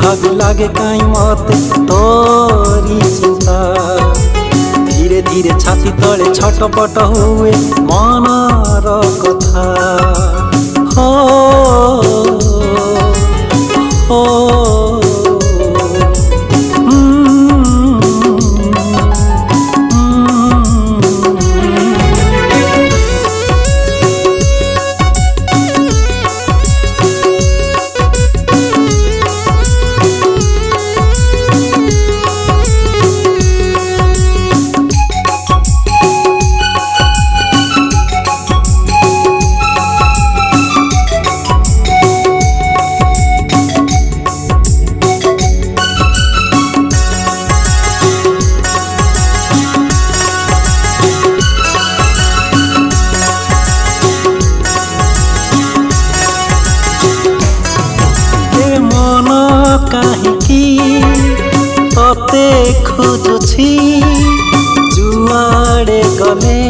भाभी लागे काई मते तोरी चिंता। धीरे धीरे छाती तले छटपट हुए मनर कथा। हो हो तते खोजुछि जुआड़े गले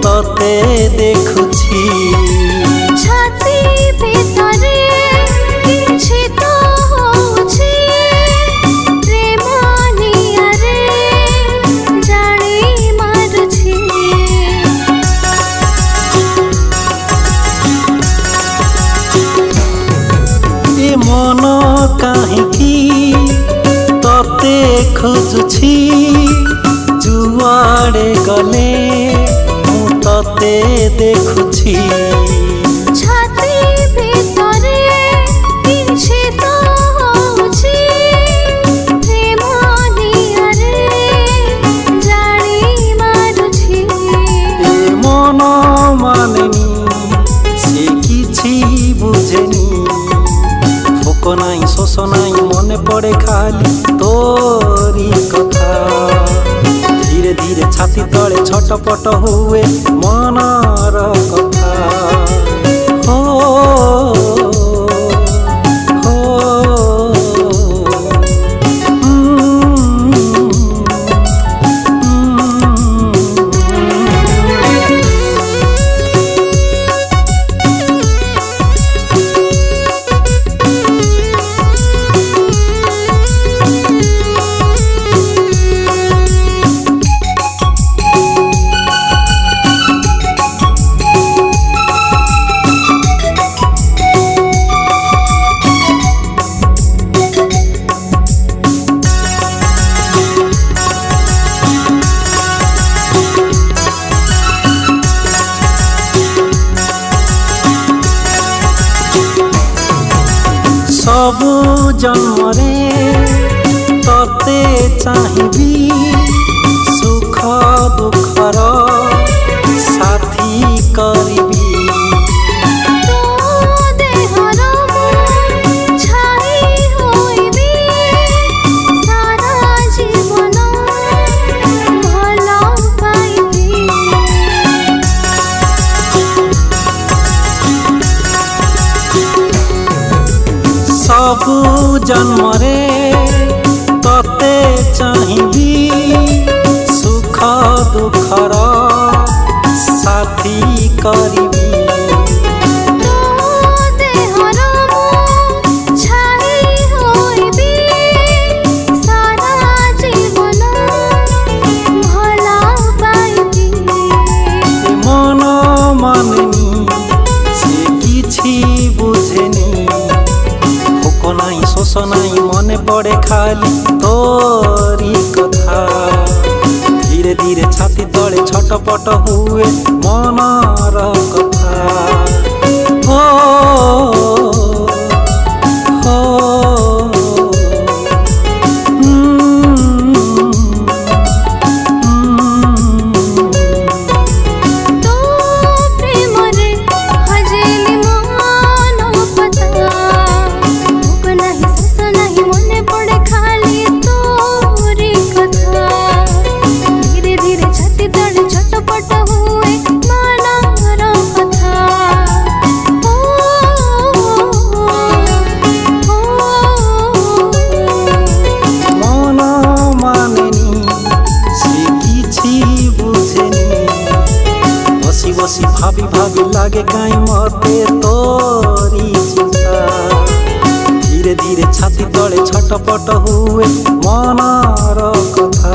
तते देखुछि। छाती भितरे किछि तो होछि प्रेम नियारे जानी मारुछि। ए मन काहेकि तते खोजुछि जुआड़े गले तते देखुछि। छाती भितरे किछि तो होछि प्रेम नियारे जानी मारुछि। ए मन मानेनी से किछि बुझेनी। भोक नाई शोष नाई मने पड़े खाली तोरी कथा। धीरे धीरे छाती तले छटपट हुए मनर कथा। हो हो सबु जन्मरे तते चाहिबी सुख दुखर साथी करिबी। सबु जन्मरे तते चाहिबी सुख दुखर साथी करिबी। मन मानेनी से किछि बुझेनी। भोक नाई शोष नाई मने पड़े खाली तोरी कथा। धीरे धीरे छाती तले छटपट हुए मनर कथा। हो हो भाभी भाभी लागे काई मते तोरी चिंता। धीरे धीरे ଛାତି ତଳେ ଛଟପଟ ହୁଏ ମନର କଥା।